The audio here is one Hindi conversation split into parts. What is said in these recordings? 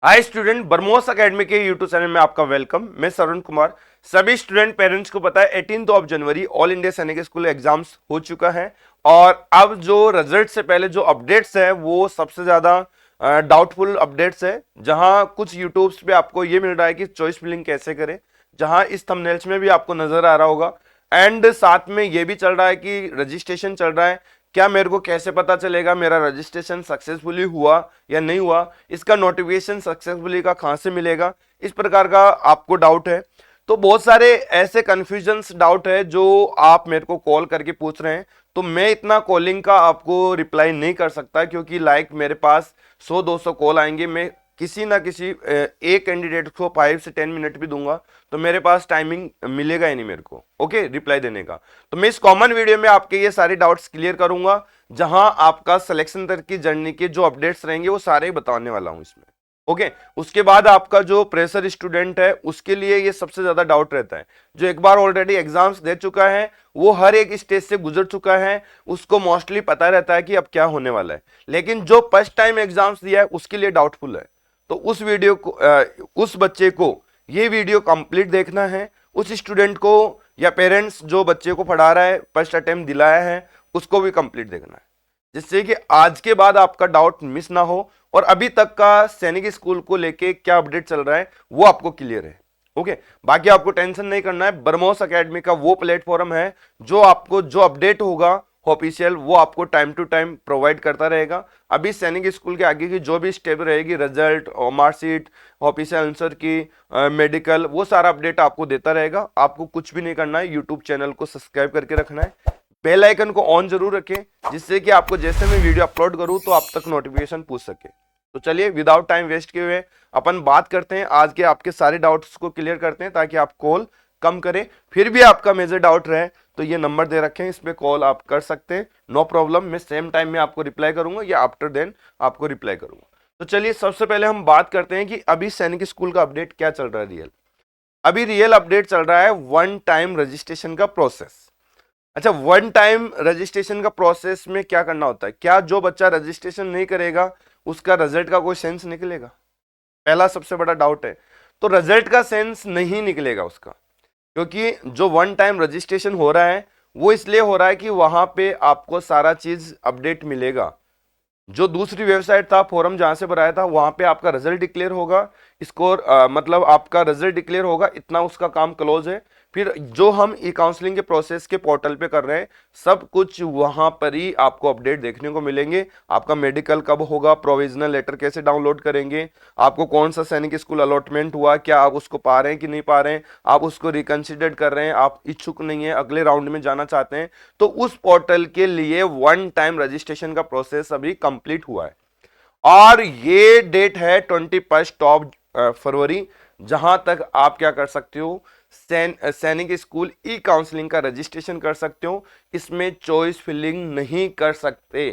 हाय स्टूडेंट, बरमोस एकेडमी के यूट्यूब चैनल में आपका वेलकम। मैं सरुण कुमार। सभी स्टूडेंट पेरेंट्स को पता है 18 ऑफ जनवरी ऑल इंडिया सैनिक स्कूल एग्जाम्स हो चुका है और अब जो रिजल्ट से पहले जो अपडेट्स है वो सबसे ज्यादा डाउटफुल अपडेट्स है। जहां कुछ यूट्यूब्स पे आपको ये मिल रहा है कि चॉइस फिलिंग कैसे करें, जहां इस थंबनेल्स में भी आपको नजर आ रहा होगा। एंड साथ में ये भी चल रहा है कि रजिस्ट्रेशन चल रहा है। क्या मेरे को कैसे पता चलेगा मेरा रजिस्ट्रेशन सक्सेसफुली हुआ या नहीं हुआ, इसका नोटिफिकेशन सक्सेसफुली का कहां से मिलेगा, इस प्रकार का आपको डाउट है। तो बहुत सारे ऐसे कंफ्यूजन्स डाउट है जो आप मेरे को कॉल करके पूछ रहे हैं। तो मैं इतना कॉलिंग का आपको रिप्लाई नहीं कर सकता क्योंकि मेरे पास 100-200 कॉल आएंगे। मैं किसी ना किसी एक कैंडिडेट को 5 से 10 मिनट भी दूंगा तो मेरे पास टाइमिंग मिलेगा ही नहीं मेरे को ओके रिप्लाई देने का। तो मैं इस कॉमन वीडियो में आपके ये सारे डाउट्स क्लियर करूंगा, जहां आपका सिलेक्शन तक की जर्नी के जो अपडेट्स रहेंगे वो सारे ही बताने वाला हूं इसमें। ओके उसके बाद आपका जो प्रेशर स्टूडेंट है उसके लिए ये सबसे ज्यादा डाउट रहता है। जो एक बार ऑलरेडी एग्जाम्स दे चुका है, वो हर एक स्टेज से गुजर चुका है, उसको मोस्टली पता रहता है कि अब क्या होने वाला है। लेकिन जो फर्स्ट टाइम एग्जाम्स दिया है उसके लिए डाउटफुल है। तो उस वीडियो को उस बच्चे को ये वीडियो कंप्लीट देखना है। उस स्टूडेंट को या पेरेंट्स जो बच्चे को पढ़ा रहा है, फर्स्ट अटेम्प्ट दिलाया है, उसको भी कंप्लीट देखना है, जिससे कि आज के बाद आपका डाउट मिस ना हो और अभी तक का सैनिक स्कूल को लेके क्या अपडेट चल रहा है वो आपको क्लियर है। ओके बाकी आपको टेंशन नहीं करना है। बरमोस एकेडमी का वो प्लेटफॉर्म है जो आपको जो अपडेट होगा ऑफिशियल वो आपको टाइम टू टाइम प्रोवाइड करता रहेगा। अभी सैनिक स्कूल के आगे की जो भी स्टेप रहेगी, रिजल्ट और मार्कशीट, ऑफिशियल आंसर की, मेडिकल, वो सारा अपडेट आपको देता रहेगा। आपको कुछ भी नहीं करना है, यूट्यूब चैनल को सब्सक्राइब करके रखना है, बेल आइकन को ऑन जरूर रखें जिससे कि आपको जैसे मैं वीडियो अपलोड करूं तो आप तक नोटिफिकेशन पूछ सके। तो चलिए विदाउट टाइम वेस्ट किए हुए अपन बात करते हैं, आज के आपके सारे डाउट्स को क्लियर करते हैं ताकि आप कॉल कम करें। फिर भी आपका मेजर डाउट रहे तो ये नंबर दे रखे हैं, इस पे कॉल आप कर सकते हैं, नो प्रॉब्लम। मैं सेम टाइम में आपको रिप्लाई करूंगा या आफ्टर देन आपको रिप्लाई करूंगा। तो चलिए सबसे पहले हम बात करते हैं कि अभी सैनिक स्कूल का अपडेट क्या चल रहा है रियल। अभी रियल अपडेट चल रहा है वन टाइम रजिस्ट्रेशन का प्रोसेस। अच्छा, वन टाइम रजिस्ट्रेशन का प्रोसेस में क्या करना होता है? क्या जो बच्चा रजिस्ट्रेशन नहीं करेगा उसका रिजल्ट का कोई सेंस निकलेगा? पहला सबसे बड़ा डाउट है। तो रिजल्ट का सेंस नहीं निकलेगा उसका, क्योंकि जो वन टाइम रजिस्ट्रेशन हो रहा है वो इसलिए हो रहा है कि वहां पे आपको सारा चीज अपडेट मिलेगा। जो दूसरी वेबसाइट था, फोरम जहां से भराया था, वहां पे आपका रिजल्ट डिक्लेयर होगा, स्कोर मतलब आपका रिजल्ट डिक्लेयर होगा, इतना उसका काम क्लोज है। फिर जो हम ई काउंसलिंग के प्रोसेस के पोर्टल पे कर रहे हैं सब कुछ वहां पर ही आपको अपडेट देखने को मिलेंगे। आपका मेडिकल कब होगा, प्रोविजनल लेटर कैसे डाउनलोड करेंगे, आपको कौन सा सैनिक स्कूल अलॉटमेंट हुआ, क्या आप उसको पा रहे हैं कि नहीं पा रहे हैं, आप उसको रिकंसिडर कर रहे हैं, आप इच्छुक नहीं है, अगले राउंड में जाना चाहते हैं, तो उस पोर्टल के लिए वन टाइम रजिस्ट्रेशन का प्रोसेस अभी कंप्लीट हुआ है। और ये डेट है 21 ऑफ फरवरी, जहां तक आप क्या कर सकते हो, सैनिक स्कूल ई काउंसलिंग का रजिस्ट्रेशन कर सकते हो। इसमें चॉइस फिलिंग नहीं कर सकते।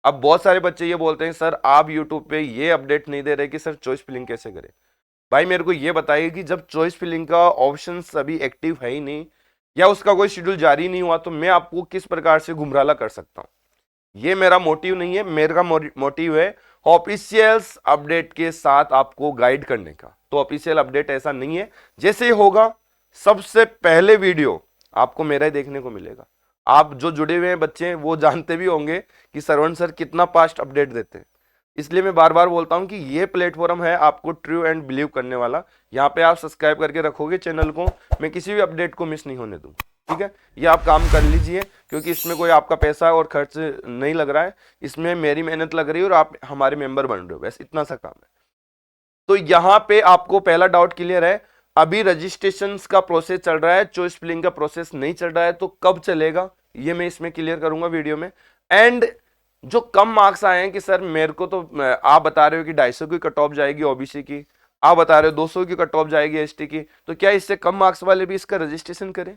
अब बहुत सारे बच्चे ये बोलते हैं सर आप यूट्यूब पे ये अपडेट नहीं दे रहे कि सर चॉइस फिलिंग कैसे करें। भाई मेरे को ये बताइए कि जब चॉइस फिलिंग का ऑप्शन अभी एक्टिव है ही नहीं या उसका कोई शेड्यूल जारी नहीं हुआ तो मैं आपको किस प्रकार से गुमराह कर सकता हूं? ये मेरा मोटिव नहीं है। मेरा मोटिव है ऑफिशियल्स अपडेट के साथ आपको गाइड करने का। तो ऑफिशियल अपडेट ऐसा नहीं है, जैसे ही होगा सबसे पहले वीडियो आपको मेरा ही देखने को मिलेगा। आप जो जुड़े हुए हैं बच्चे हैं वो जानते भी होंगे कि सरवण सर कितना फास्ट अपडेट देते हैं। इसलिए मैं बार बार बोलता हूं कि ये प्लेटफॉर्म है आपको ट्रू एंड बिलीव करने वाला। यहाँ पे आप सब्सक्राइब करके रखोगे चैनल को, मैं किसी भी अपडेट को मिस नहीं होने दूंगा। ठीक है, ये आप काम कर लीजिए क्योंकि इसमें कोई आपका पैसा और खर्च नहीं लग रहा है, इसमें मेरी मेहनत लग रही है और आप हमारे मेंबर बन रहे हो, बस इतना सा काम है। तो यहाँ पे आपको पहला डाउट क्लियर है। अभी रजिस्ट्रेशन का प्रोसेस चल रहा है, चॉइस फिलिंग का प्रोसेस नहीं चल रहा है। तो कब चलेगा ये मैं इसमें क्लियर करूंगा वीडियो में। एंड जो कम मार्क्स आए हैं कि सर मेरे को तो आप बता रहे हो कि 250 की कट ऑफ जाएगी ओबीसी की, आप बता रहे हो 200 की कट ऑफ जाएगी एसटी की, तो क्या इससे कम मार्क्स वाले भी इसका रजिस्ट्रेशन करें?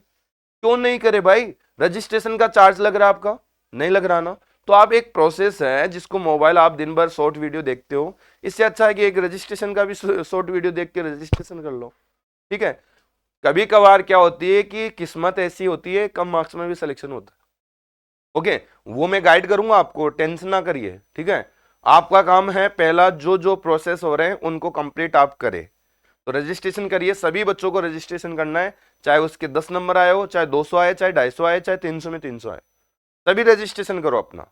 क्यों नहीं करे भाई? रजिस्ट्रेशन का चार्ज लग रहा है आपका? नहीं लग रहा ना? तो आप एक प्रोसेस है जिसको मोबाइल आप दिन भर शॉर्ट वीडियो देखते हो, इससे अच्छा है कि एक रजिस्ट्रेशन का भी शॉर्ट वीडियो देख के रजिस्ट्रेशन कर लो। ठीक है, कभी कभार क्या होती है कि किस्मत ऐसी होती है कम मार्क्स में भी सिलेक्शन होता है। ओके वो मैं गाइड करूंगा आपको, टेंशन ना करिए। ठीक है, आपका काम है पहला जो जो प्रोसेस हो रहे हैं उनको कंप्लीट आप करें। तो रजिस्ट्रेशन करिए, सभी बच्चों को रजिस्ट्रेशन करना है, चाहे उसके 10 नंबर आए हो, चाहे 200 आए, चाहे 250 आए, चाहे 300 में 300 आए, सभी रजिस्ट्रेशन करो। अपना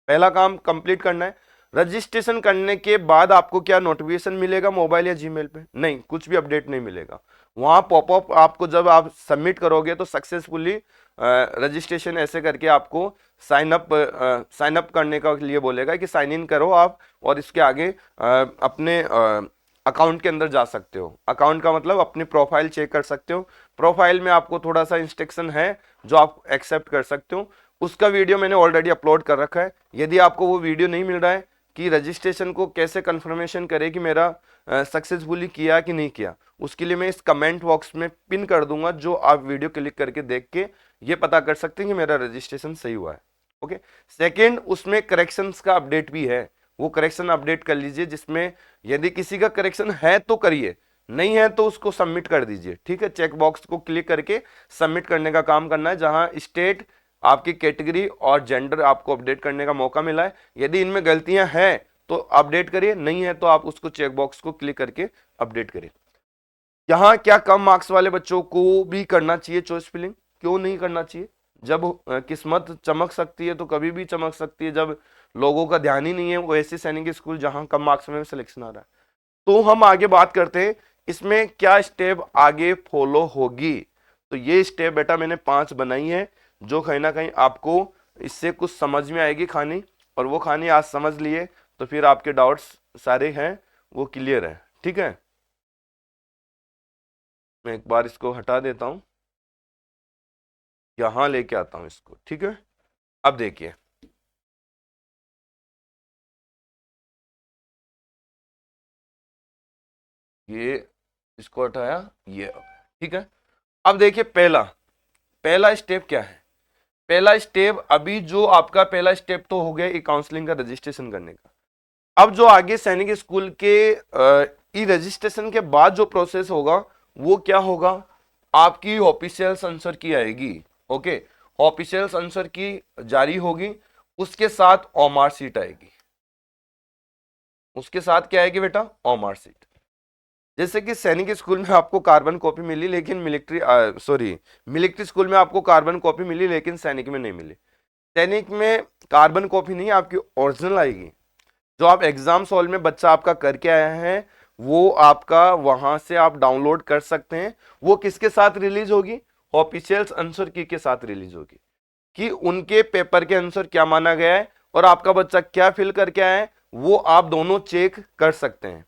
पहला काम कंप्लीट करना है। रजिस्ट्रेशन करने के बाद आपको क्या नोटिफिकेशन मिलेगा मोबाइल या जीमेल पे? नहीं, कुछ भी अपडेट नहीं मिलेगा। वहां पॉपअप आपको जब आप सबमिट करोगे तो सक्सेसफुली रजिस्ट्रेशन ऐसे करके आपको साइन अप करने का लिए बोलेगा कि साइन इन करो आप, और इसके आगे अपने अकाउंट के अंदर जा सकते हो। अकाउंट का मतलब अपनी प्रोफाइल चेक कर सकते हो। प्रोफाइल में आपको थोड़ा सा इंस्ट्रक्शन है जो आप एक्सेप्ट कर सकते हो। उसका वीडियो मैंने ऑलरेडी अपलोड कर रखा है। यदि आपको वो वीडियो नहीं मिल रहा है कि रजिस्ट्रेशन को कैसे कंफर्मेशन करे कि मेरा सक्सेसफुली किया कि नहीं किया, उसके लिए मैं इस कमेंट बॉक्स में पिन कर दूंगा, जो आप वीडियो क्लिक करके देख के ये पता कर सकते हैं कि मेरा रजिस्ट्रेशन सही हुआ है। ओके। सेकंड, उसमें करेक्शंस का अपडेट भी है, वो करेक्शन अपडेट कर लीजिए, जिसमें यदि किसी का करेक्शन है तो करिए, नहीं है तो उसको सबमिट कर दीजिए। ठीक है, चेक बॉक्स को क्लिक करके सबमिट करने का काम करना है। जहां स्टेट, आपकी कैटेगरी और जेंडर आपको अपडेट करने का मौका मिला है, यदि इनमें गलतियां हैं तो अपडेट करिए, नहीं है तो आप उसको चेक बॉक्स को क्लिक करके अपडेट करिए। यहाँ क्या कम मार्क्स वाले बच्चों को भी करना चाहिए चॉइस फिलिंग? क्यों नहीं करना चाहिए? जब किस्मत चमक सकती है तो कभी भी चमक सकती है। जब लोगों का ध्यान ही नहीं है, वो ऐसे सैनिक स्कूल जहां कम मार्क्स में सिलेक्शन आ रहा है। तो हम आगे बात करते हैं इसमें क्या स्टेप आगे फॉलो होगी। तो ये स्टेप बेटा मैंने 5 बनाई है, जो कहीं ना कहीं आपको इससे कुछ समझ में आएगी खानी, और वो खानी आज समझ लिए तो फिर आपके डाउट्स सारे हैं वो क्लियर है। ठीक है, मैं एक बार इसको हटा देता हूं, यहां लेके आता हूं इसको। ठीक है, अब देखिए, ये इसको हटाया, ये ठीक है। अब देखिए पहला पहला स्टेप क्या है। पहला स्टेप, अभी जो आपका पहला स्टेप तो हो गया ई काउंसलिंग का रजिस्ट्रेशन करने का। अब जो आगे सैनिक स्कूल के ई रजिस्ट्रेशन के बाद जो प्रोसेस होगा वो क्या होगा, आपकी ऑफिशियल आंसर की आएगी। ओके, ऑफिशियल आंसर की जारी होगी, उसके साथ ओमार सीट आएगी। उसके साथ क्या आएगी बेटा? ओमार सीट। जैसे कि सैनिक स्कूल में आपको कार्बन कॉपी मिली, लेकिन मिलिट्री स्कूल में आपको कार्बन कॉपी मिली, लेकिन सैनिक में नहीं मिली। सैनिक में कार्बन कॉपी नहीं, आपकी ओरिजिनल आएगी। जो आप एग्जाम हॉल में बच्चा आपका करके आया है वो आपका वहां से आप डाउनलोड कर सकते हैं। वो किसके साथ रिलीज होगी? ऑफिशियल आंसर की के साथ रिलीज होगी, कि उनके पेपर के आंसर क्या माना गया है और आपका बच्चा क्या फिल करके आया है, वो आप दोनों चेक कर सकते हैं।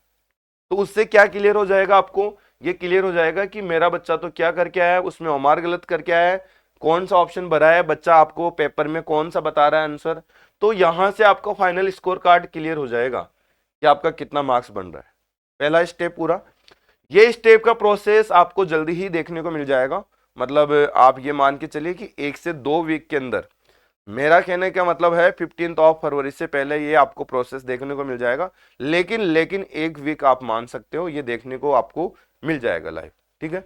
तो उससे क्या क्लियर हो जाएगा आपको? ये क्लियर हो जाएगा कि मेरा बच्चा तो क्या करके आया है, उसमें ओमार गलत करके आया है, कौन सा ऑप्शन भरा है, बच्चा आपको पेपर में कौन सा बता रहा है आंसर। तो यहां से आपका फाइनल स्कोर कार्ड क्लियर हो जाएगा कि आपका कितना मार्क्स बन रहा है। पहला स्टेप पूरा। ये स्टेप का प्रोसेस आपको जल्दी ही देखने को मिल जाएगा। मतलब आप ये मान के चलिए कि 1 से 2 वीक के अंदर, मेरा कहने का मतलब है 15 फरवरी से पहले ये आपको प्रोसेस देखने को मिल जाएगा। लेकिन 1 वीक आप मान सकते हो, ये देखने को आपको मिल जाएगा लाइव। ठीक है,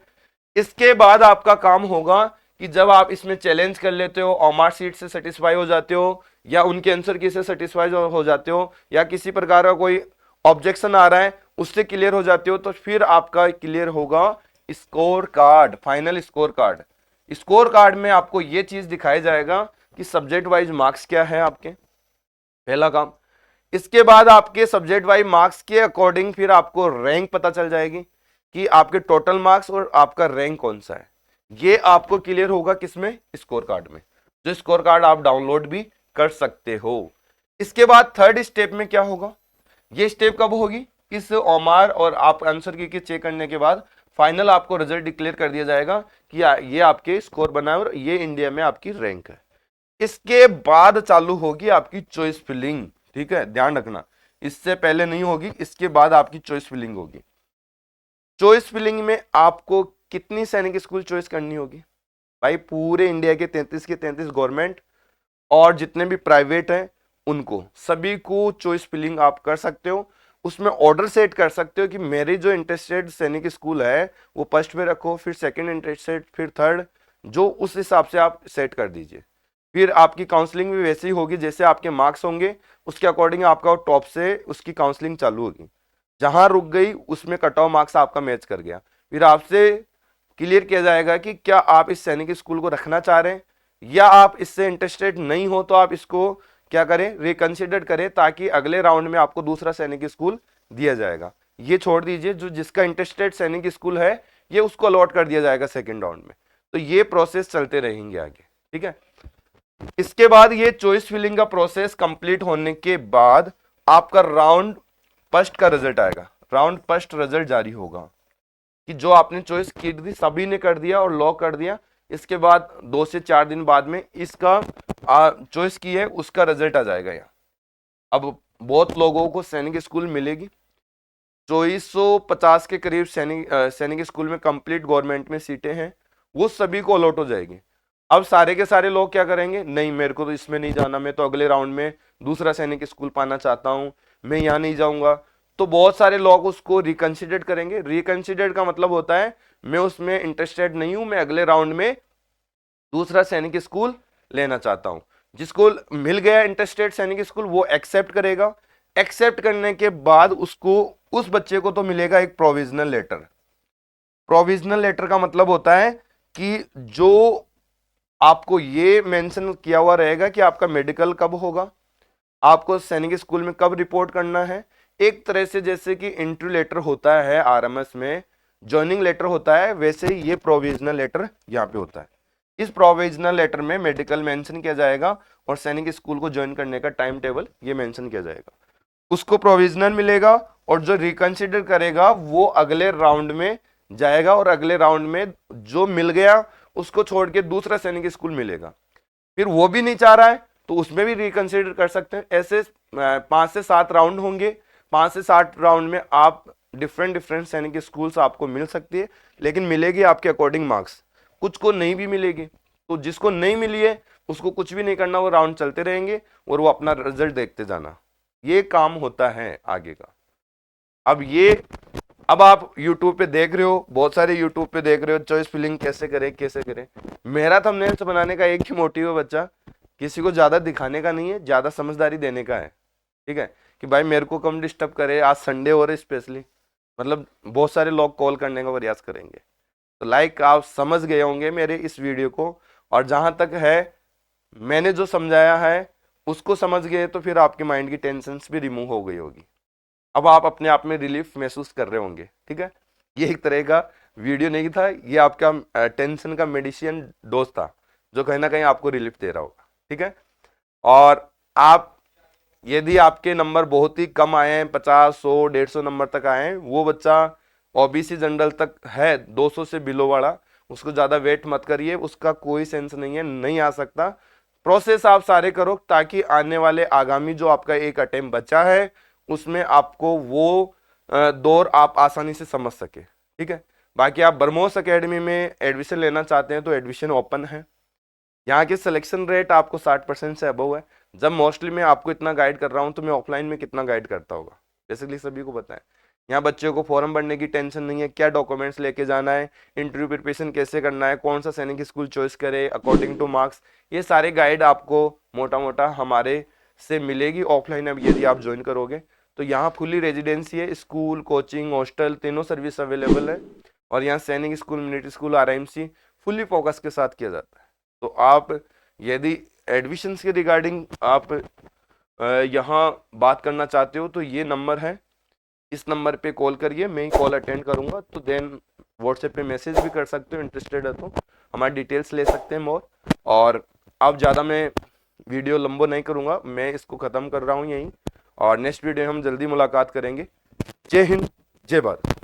इसके बाद आपका काम होगा कि जब आप इसमें चैलेंज कर लेते हो, ओमार सीट से सेटिस्फाई हो जाते हो, या उनके आंसर की से सेटिस्फाई हो जाते हो, या किसी प्रकार का कोई ऑब्जेक्शन आ रहा है उससे क्लियर हो जाते हो, तो फिर आपका क्लियर होगा score card, final score card. Score card में आपको यह चीज दिखाया जाएगा कि सब्जेक्ट वाइज मार्क्स क्या है आपके, पहला काम। इसके बाद आपके सब्जेक्ट वाइज मार्क्स के अकॉर्डिंग फिर आपको रैंक पता चल जाएगी कि आपके टोटल मार्क्स और आपका रैंक कौन सा है। ये आपको क्लियर होगा किसमें? स्कोर कार्ड में, जो स्कोर कार्ड आप डाउनलोड भी कर सकते हो। इसके बाद थर्ड स्टेप में क्या होगा? ये स्टेप कब होगी? इस ओमार और आप आंसर की चेक करने के बाद फाइनल आपको रिजल्ट डिक्लेयर कर दिया जाएगा कि ये आपके स्कोर बना है और ये इंडिया में आपकी रैंक है। इसके बाद चालू होगी आपकी चॉइस फिलिंग। ठीक है, ध्यान रखना, इससे पहले नहीं होगी, इसके बाद आपकी चॉइस फिलिंग होगी। चॉइस फिलिंग में आपको कितनी सैनिक स्कूल चॉइस करनी होगी? भाई पूरे इंडिया के 33 के 33 गवर्नमेंट और जितने भी प्राइवेट हैं उनको सभी को चॉइस फिलिंग आप कर सकते हो। उसमें ऑर्डर सेट कर सकते हो कि मेरे जो इंटरेस्टेड सैनिक स्कूल है वो फर्स्ट में रखो, फिर सेकंड इंटरेस्टेड, फिर थर्ड, जो उस हिसाब से आप सेट कर दीजिए। फिर आपकी काउंसलिंग भी वैसे ही होगी, जैसे आपके मार्क्स होंगे उसके अकॉर्डिंग आपका टॉप से उसकी काउंसलिंग चालू होगी। जहां रुक गई उसमें कट ऑफ मार्क्स आपका मैच कर गया, फिर आपसे क्लियर किया जाएगा कि क्या आप इस सैनिक स्कूल को रखना चाह रहे हैं, या आप इससे इंटरेस्टेड नहीं हो तो आप इसको क्या करें, रिकंसिडर करें, ताकि अगले राउंड में आपको दूसरा सैनिक स्कूल दिया जाएगा। ये छोड़ दीजिए, जो जिसका इंटरेस्टेड सैनिक स्कूल है ये उसको अलॉट कर दिया जाएगा सेकेंड राउंड में। तो ये प्रोसेस चलते रहेंगे आगे, ठीक है। इसके बाद ये चॉइस फिलिंग का प्रोसेस कंप्लीट होने के बाद आपका राउंड फर्स्ट का रिजल्ट आएगा। राउंड फर्स्ट रिजल्ट जारी होगा कि जो आपने चॉइस की थी सभी ने कर दिया और लॉक कर दिया। इसके बाद 2 से 4 दिन बाद में इसका चॉइस की है उसका रिजल्ट आ जाएगा यहाँ। अब बहुत लोगों को सैनिक स्कूल मिलेगी, 2450 के करीब सैनिक स्कूल में कंप्लीट गवर्नमेंट में सीटें हैं, वो सभी को अलॉट हो जाएगी। अब सारे के सारे लोग क्या करेंगे, नहीं मेरे को तो इसमें नहीं जाना, मैं तो अगले राउंड में दूसरा सैनिक स्कूल पाना चाहता हूं, मैं यहाँ नहीं जाऊंगा। तो बहुत सारे लोग उसको रिकंसिडर करेंगे। रिकंसिडर का मतलब होता है मैं उसमें इंटरेस्टेड नहीं हूं, मैं अगले राउंड में दूसरा सैनिक स्कूल लेना चाहता हूं। जिसको मिल गया इंटरेस्टेड सैनिक स्कूल वो एक्सेप्ट करेगा। एक्सेप्ट करने के बाद उसको, उस बच्चे को तो मिलेगा एक प्रोविजनल लेटर। प्रोविजनल लेटर का मतलब होता है कि जो आपको ये मेंशन किया हुआ रहेगा कि आपका मेडिकल कब होगा, आपको सैनिक स्कूल में कब रिपोर्ट करना है। एक तरह से जैसे कि इंटरव्यू लेटर होता है आरएमएस में, ज्वाइनिंग लेटर होता है, वैसे ही ये प्रोविजनल लेटर यहाँ पे होता है। इस प्रोविजनल लेटर में मेडिकल मेंशन किया जाएगा और सैनिक स्कूल को ज्वाइन करने का टाइम टेबल ये मेंशन किया जाएगा। उसको प्रोविजनल मिलेगा और जो रिकंसिडर करेगा वो अगले राउंड में जाएगा और अगले राउंड में जो मिल गया उसको छोड़ के दूसरा सैनिक स्कूल मिलेगा। फिर वो भी नहीं चाह रहा है तो उसमें भी रिकंसिडर कर सकते हैं। ऐसे 5 से 7 राउंड होंगे। 5 से 7 राउंड में आप डिफरेंट सैनिक स्कूल्स आपको मिल सकती है, लेकिन मिलेगी आपके अकॉर्डिंग मार्क्स। कुछ को नहीं भी मिलेगी, तो जिसको नहीं मिली है उसको कुछ भी नहीं करना, वो राउंड चलते रहेंगे और वो अपना रिजल्ट देखते जाना। ये काम होता है आगे का। अब आप YouTube पे देख रहे हो, बहुत सारे YouTube पे देख रहे हो चॉइस फिलिंग कैसे करें कैसे करें। मेरा थंबनेल्स बनाने का एक ही मोटिव है बच्चा, किसी को ज्यादा दिखाने का नहीं है, ज्यादा समझदारी देने का है, ठीक है। कि भाई मेरे को कम डिस्टर्ब करे, आज संडे हो रहा है स्पेशली, मतलब बहुत सारे लोग कॉल करने का प्रयास करेंगे। तो लाइक आप समझ गए होंगे मेरे इस वीडियो को, और जहां तक है मैंने जो समझाया है उसको समझ गए तो फिर आपके माइंड की टेंशन भी रिमूव हो गई होगी। अब आप अपने आप में रिलीफ महसूस कर रहे होंगे, ठीक है। ये एक तरह का वीडियो नहीं था, ये आपका टेंशन का मेडिसिन डोज था जो कहीं ना कहीं आपको रिलीफ दे रहा होगा, ठीक है। और आप यदि आपके नंबर बहुत ही कम आए हैं, 50, 100, 150 नंबर तक आए हैं, वो बच्चा ओबीसी जनरल तक है, 200 से बिलो वाला, उसको ज्यादा वेट मत करिए, उसका कोई सेंस नहीं है, नहीं आ सकता। प्रोसेस आप सारे करो ताकि आने वाले आगामी जो आपका एक अटेम्प्ट बचा है उसमें आपको वो दौर आप आसानी से समझ सके, ठीक है। बाकी आप ब्रह्मोस एकेडमी में एडमिशन लेना चाहते हैं तो एडमिशन ओपन है। यहाँ की सिलेक्शन रेट आपको 60% से अबव है। जब मोस्टली मैं आपको इतना गाइड कर रहा हूँ तो मैं ऑफलाइन में कितना गाइड करता होगा, बेसिकली सभी को पता है। यहाँ बच्चों को फॉर्म भरने की टेंशन नहीं है, क्या डॉक्यूमेंट्स लेके जाना है, इंटरव्यू प्रिपरेशन कैसे करना है, कौन सा सैनिक स्कूल चॉइस करे अकॉर्डिंग टू मार्क्स, ये सारे गाइड आपको मोटा मोटा हमारे से मिलेगी ऑफलाइन। अब यदि आप ज्वाइन करोगे तो यहाँ फुली रेजिडेंसी है, स्कूल कोचिंग हॉस्टल तीनों सर्विस अवेलेबल है, और यहाँ सैनिक school military school RMC fully focus के साथ किया जाता है। तो आप यदि एडमिशन्स के रिगार्डिंग आप यहाँ बात करना चाहते हो तो ये नंबर है, इस नंबर पे कॉल करिए, मैं ही कॉल अटेंड करूंगा। तो देन व्हाट्सएप पे मैसेज भी कर सकते हो, इंटरेस्टेड है तो हमारी डिटेल्स ले सकते हैं मोर। और अब ज़्यादा मैं वीडियो लंबो नहीं करूंगा, मैं इसको ख़त्म कर रहा हूँ यहीं, और नेक्स्ट वीडियो हम जल्दी मुलाकात करेंगे। जय हिंद, जय भारत।